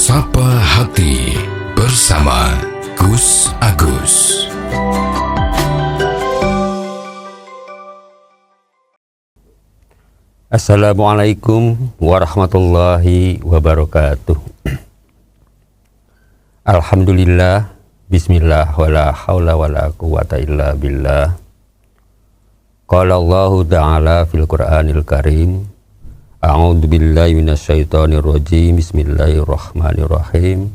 Sapa Hati bersama Gus Agus. Assalamualaikum warahmatullahi wabarakatuh. Alhamdulillah, bismillah, wala hawla wala quwata illa billah. Qala Allahu ta'ala fil Qur'anil Karim, a'udzu billahi minasyaitonir rajim, bismillahirrahmanirrahim.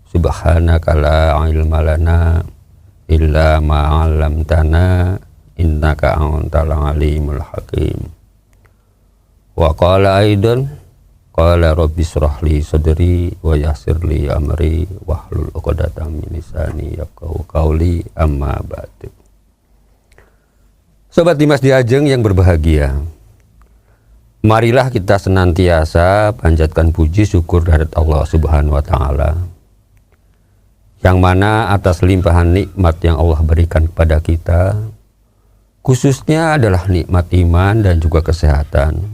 Subhanaka la ilma lana illa ma 'allamtana innaka antal alimul hakim. Wa qala aidan qala rabbi shrah li sadri wa yassir li amri wahlul 'uqdatam min lisani yafqahu qawli, amma ba'du. Sobat Dimas Diajeng yang berbahagia, marilah kita senantiasa panjatkan puji syukur dari Allah Subhanahu wa Ta'ala, yang mana atas limpahan nikmat yang Allah berikan kepada kita, khususnya adalah nikmat iman dan juga kesehatan,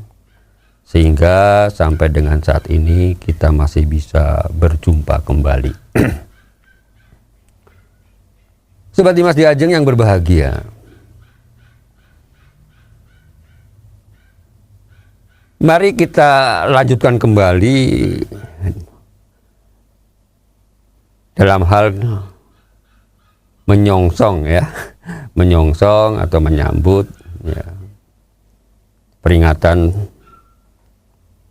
sehingga sampai dengan saat ini kita masih bisa berjumpa kembali. Sobat Dimas Diajeng yang berbahagia, mari kita lanjutkan kembali dalam hal menyongsong atau menyambut peringatan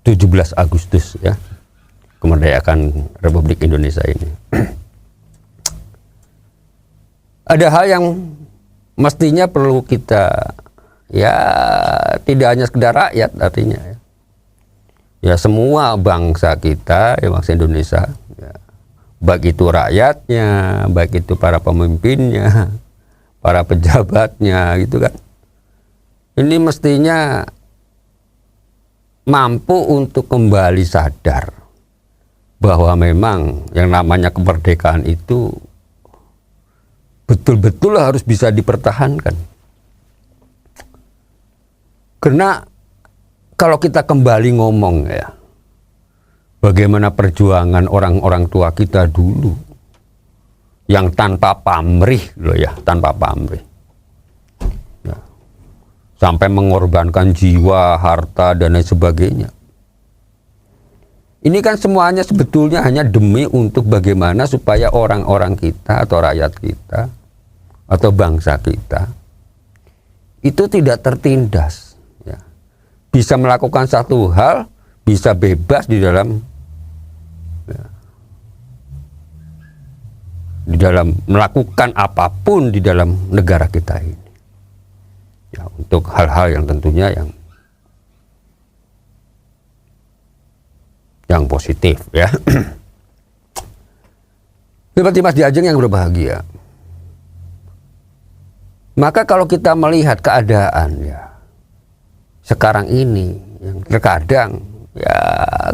17 Agustus kemerdekaan Republik Indonesia ini. Ada hal yang mestinya perlu kita tidak hanya sekedar rakyat, artinya semua bangsa kita, bangsa Indonesia, baik itu rakyatnya, baik itu para pemimpinnya, para pejabatnya, gitu kan. Ini mestinya mampu untuk kembali sadar bahwa memang yang namanya kemerdekaan itu betul-betul harus bisa dipertahankan. Karena kalau kita kembali ngomong bagaimana perjuangan orang-orang tua kita dulu yang tanpa pamrih tanpa pamrih. Sampai mengorbankan jiwa, harta, dan lain sebagainya. Ini kan semuanya sebetulnya hanya demi untuk bagaimana supaya orang-orang kita atau rakyat kita atau bangsa kita itu tidak tertindas. Bisa melakukan satu hal, bisa bebas di dalam melakukan apapun di dalam negara kita ini. Untuk hal-hal yang tentunya yang positif Sobat Dimas Diajeng yang berbahagia, maka kalau kita melihat keadaan sekarang ini, yang terkadang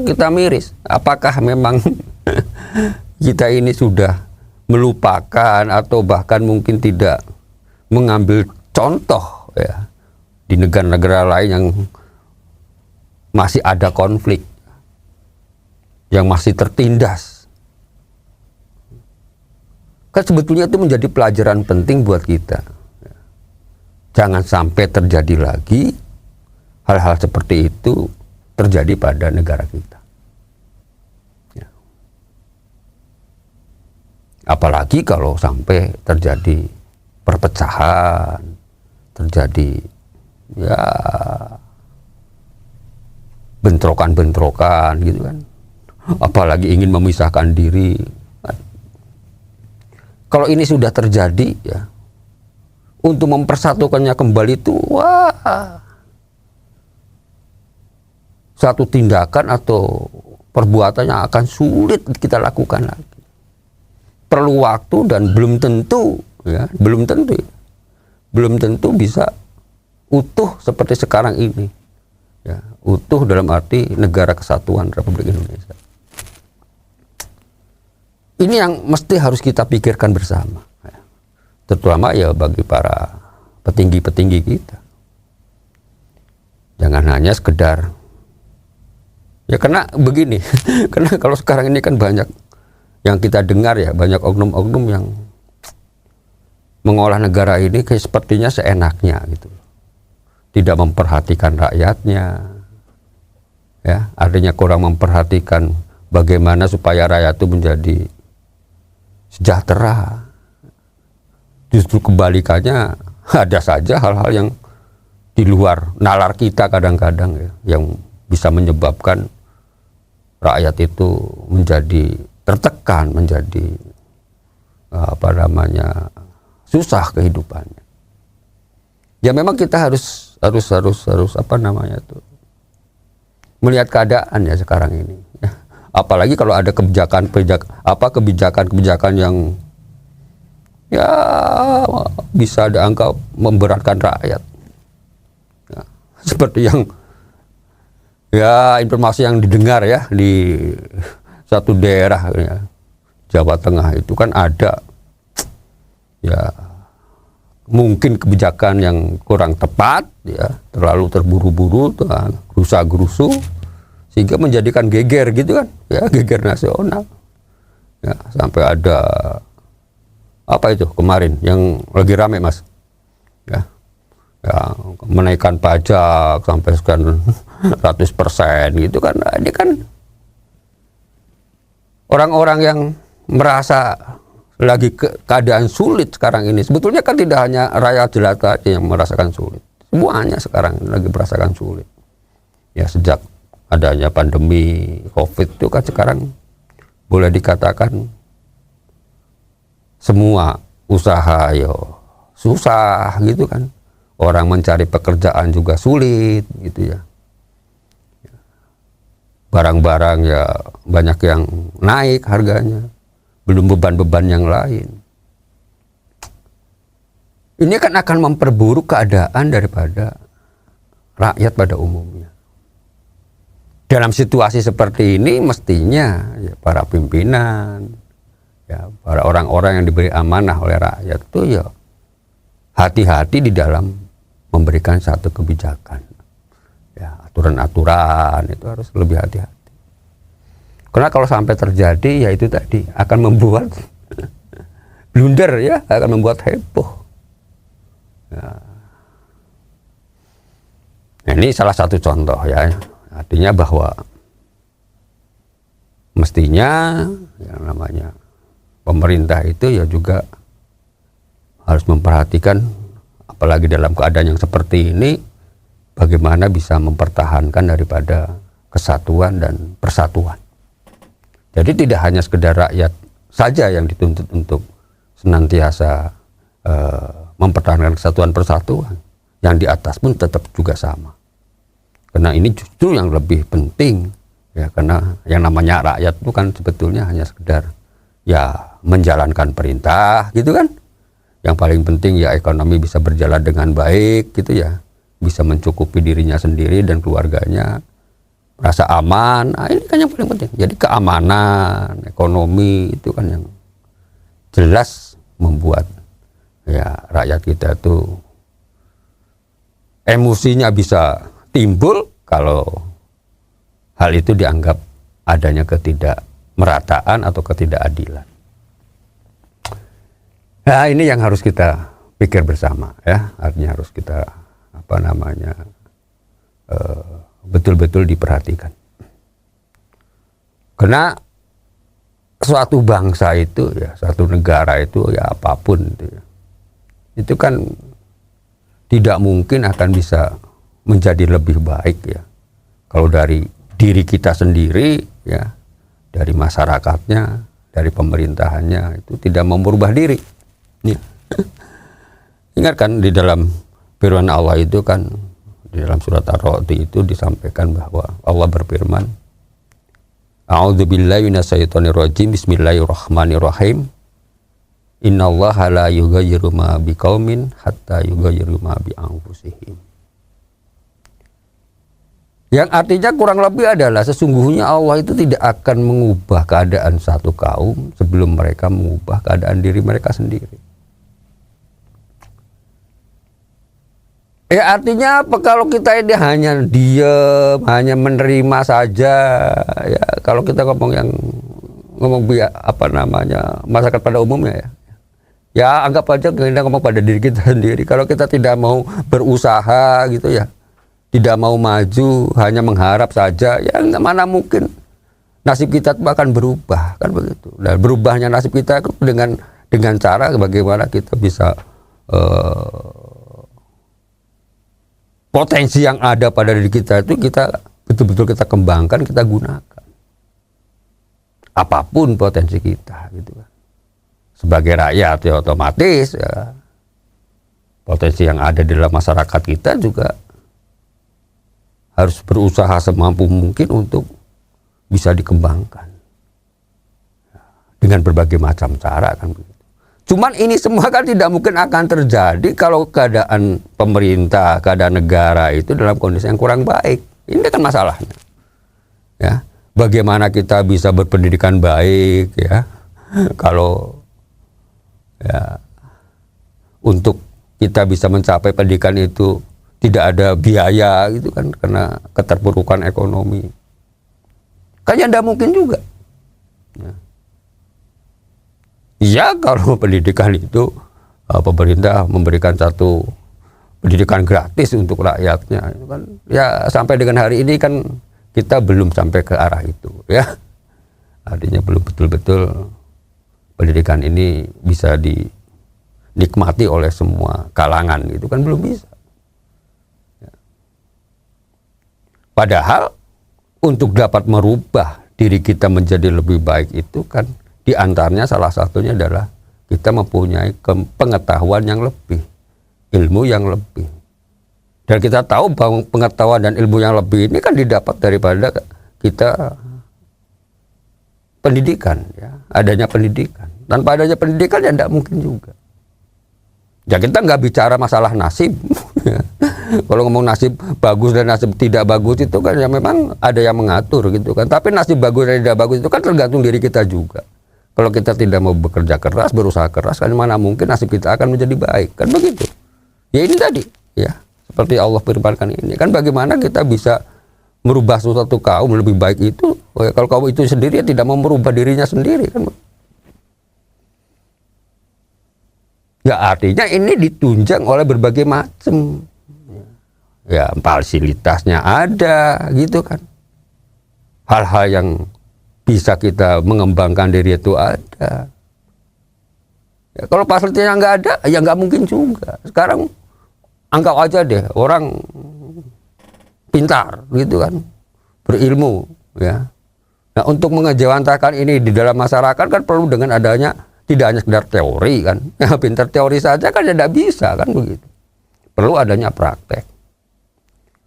kita miris, apakah memang kita ini sudah melupakan atau bahkan mungkin tidak mengambil contoh di negara-negara lain yang masih ada konflik, yang masih tertindas. Kan sebetulnya itu menjadi pelajaran penting buat kita. Jangan sampai terjadi lagi hal-hal seperti itu terjadi pada negara kita. Apalagi kalau sampai terjadi perpecahan, terjadi bentrokan-bentrokan gitu kan. Apalagi ingin memisahkan diri. Kalau ini sudah terjadi untuk mempersatukannya kembali itu satu tindakan atau perbuatan yang akan sulit kita lakukan lagi. Perlu waktu dan belum tentu bisa utuh seperti sekarang ini. Utuh dalam arti negara kesatuan Republik Indonesia. Ini yang mesti harus kita pikirkan bersama. Terutama bagi para petinggi-petinggi kita. Jangan hanya sekedar Ya karena begini, karena kalau sekarang ini kan banyak yang kita dengar ya, banyak oknum-oknum yang mengolah negara ini kayak sepertinya seenaknya gitu. Tidak memperhatikan rakyatnya. Ya, artinya kurang memperhatikan bagaimana supaya rakyat itu menjadi sejahtera. Justru kebalikannya, ada saja hal-hal yang di luar nalar kita kadang-kadang ya, yang bisa menyebabkan rakyat itu menjadi tertekan, menjadi susah kehidupannya. Ya memang kita harus melihat keadaan ya sekarang ini. Ya. Apalagi kalau ada kebijakan yang ya bisa dianggap memberatkan rakyat. Ya, seperti yang informasi yang didengar ya di satu daerah ya, Jawa Tengah itu kan ada ya mungkin kebijakan yang kurang tepat ya, terlalu terburu-buru, gerusa-gerusu sehingga menjadikan geger gitu kan ya, geger nasional ya, sampai ada apa itu kemarin yang lagi rame Mas ya, menaikkan pajak sampai sekian 100% gitu kan. Ini kan orang-orang yang merasa lagi keadaan sulit sekarang ini. Sebetulnya kan tidak hanya rakyat jelata yang merasakan sulit, semuanya sekarang lagi merasakan sulit ya, sejak adanya pandemi COVID itu kan sekarang boleh dikatakan semua usaha susah gitu kan. Orang mencari pekerjaan juga sulit gitu ya. Barang-barang ya banyak yang naik harganya, belum beban-beban yang lain. Ini kan akan memperburuk keadaan daripada rakyat pada umumnya. Dalam situasi seperti ini mestinya ya, para pimpinan, ya, para orang-orang yang diberi amanah oleh rakyat itu ya hati-hati di dalam memberikan satu kebijakan. Ya, aturan-aturan itu harus lebih hati-hati. Karena kalau sampai terjadi ya itu tadi akan membuat blunder ya, akan membuat heboh. Ya. Nah, ini salah satu contoh ya. Artinya bahwa mestinya yang namanya pemerintah itu ya juga harus memperhatikan, apalagi dalam keadaan yang seperti ini, bagaimana bisa mempertahankan daripada kesatuan dan persatuan. Jadi tidak hanya sekedar rakyat saja yang dituntut untuk senantiasa mempertahankan kesatuan persatuan, yang di atas pun tetap juga sama. Karena ini justru yang lebih penting ya, karena yang namanya rakyat itu kan sebetulnya hanya sekedar ya menjalankan perintah gitu kan. Yang paling penting ya ekonomi bisa berjalan dengan baik gitu ya, bisa mencukupi dirinya sendiri dan keluarganya, merasa aman. Nah, ini kan yang paling penting. Jadi keamanan ekonomi itu kan yang jelas membuat ya rakyat kita tuh emosinya bisa timbul kalau hal itu dianggap adanya ketidakmerataan atau ketidakadilan. Nah, ini yang harus kita pikir bersama ya, artinya harus kita betul-betul diperhatikan. Karena suatu bangsa itu ya, suatu negara itu ya apapun itu kan tidak mungkin akan bisa menjadi lebih baik ya kalau dari diri kita sendiri ya, dari masyarakatnya, dari pemerintahannya itu tidak mau merubah diri ya. Ingat kan di dalam firman Allah itu kan, di dalam surat Ar-Ra'd itu disampaikan bahwa Allah berfirman, A'udzubillahi minasyaitonirrajim, bismillahirrahmanirrahim, innallaha la yughayyiru ma biqaumin hatta yughayyiru ma bi anfusihim. Yang artinya kurang lebih adalah sesungguhnya Allah itu tidak akan mengubah keadaan satu kaum sebelum mereka mengubah keadaan diri mereka sendiri. Ya artinya apa, kalau kita ini hanya diem, hanya menerima saja, ya kalau kita ngomong apa namanya, masyarakat pada umumnya ya anggap aja kita ngomong pada diri kita sendiri. Kalau kita tidak mau berusaha gitu ya, tidak mau maju, hanya mengharap saja, ya mana mungkin nasib kita itu akan berubah, kan begitu. Dan berubahnya nasib kita dengan cara bagaimana kita bisa potensi yang ada pada diri kita itu kita betul-betul kita kembangkan, kita gunakan. Apapun potensi kita gitu kan. Sebagai rakyat ya otomatis ya, potensi yang ada di dalam masyarakat kita juga harus berusaha semampu mungkin untuk bisa dikembangkan. Dengan berbagai macam cara kan begitu. Cuman ini semua kan tidak mungkin akan terjadi kalau keadaan pemerintah, keadaan negara itu dalam kondisi yang kurang baik. Ini kan masalahnya. Ya, bagaimana kita bisa berpendidikan baik ya, kalau ya untuk kita bisa mencapai pendidikan itu tidak ada biaya gitu kan karena keterpurukan ekonomi. Kayaknya tidak mungkin juga. Ya. Ya kalau pendidikan itu pemerintah memberikan satu pendidikan gratis untuk rakyatnya kan, ya sampai dengan hari ini kan kita belum sampai ke arah itu ya, artinya belum betul-betul pendidikan ini bisa dinikmati oleh semua kalangan, itu kan belum bisa ya. Padahal untuk dapat merubah diri kita menjadi lebih baik itu kan di antaranya salah satunya adalah kita mempunyai pengetahuan yang lebih, ilmu yang lebih. Dan kita tahu bahwa pengetahuan dan ilmu yang lebih ini kan didapat daripada kita pendidikan, ya, adanya pendidikan. Tanpa adanya pendidikan ya tidak mungkin juga. Ya kita nggak bicara masalah nasib. Kalau ngomong nasib bagus dan nasib tidak bagus itu kan ya memang ada yang mengatur gitu kan. Tapi nasib bagus dan tidak bagus itu kan tergantung diri kita juga. Kalau kita tidak mau bekerja keras, berusaha keras, kan mana mungkin nasib kita akan menjadi baik, kan begitu. Ya ini tadi, ya seperti Allah firmankan ini, kan bagaimana kita bisa merubah suatu kaum lebih baik itu, kalau kaum itu sendiri ya tidak mau merubah dirinya sendiri, kan. Ya artinya ini ditunjang oleh berbagai macam, ya fasilitasnya ada, gitu kan. Hal-hal yang bisa kita mengembangkan diri itu ada. Ya, kalau fasilitasnya nggak ada, ya nggak mungkin juga. Sekarang anggap aja deh orang pintar, gitu kan, berilmu, ya. Nah untuk mengejawantakan ini di dalam masyarakat kan perlu dengan adanya tidak hanya sekedar teori kan. Ya, pintar teori saja kan tidak bisa kan begitu. Perlu adanya praktek.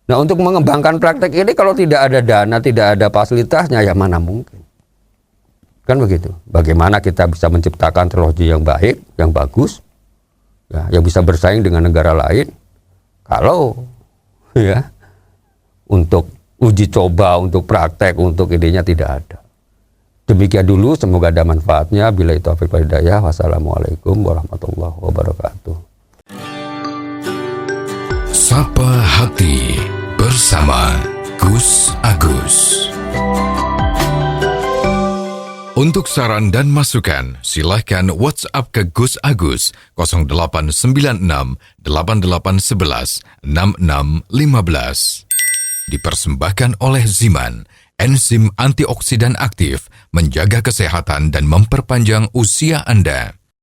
Nah untuk mengembangkan praktek ini kalau tidak ada dana, tidak ada fasilitasnya, ya mana mungkin. Kan begitu. Bagaimana kita bisa menciptakan teknologi yang baik, yang bagus, ya, yang bisa bersaing dengan negara lain, kalau ya untuk uji coba, untuk praktek, untuk idenya tidak ada. Demikian dulu, semoga ada manfaatnya. Bila itu taufiq wal hidayah. Wassalamualaikum warahmatullahi wabarakatuh. Sapa Hati bersama Gus Agus. Untuk saran dan masukan, silahkan WhatsApp ke Gus Agus 0896 8811 6615. Dipersembahkan oleh Ziman, enzim antioksidan aktif, menjaga kesehatan dan memperpanjang usia Anda.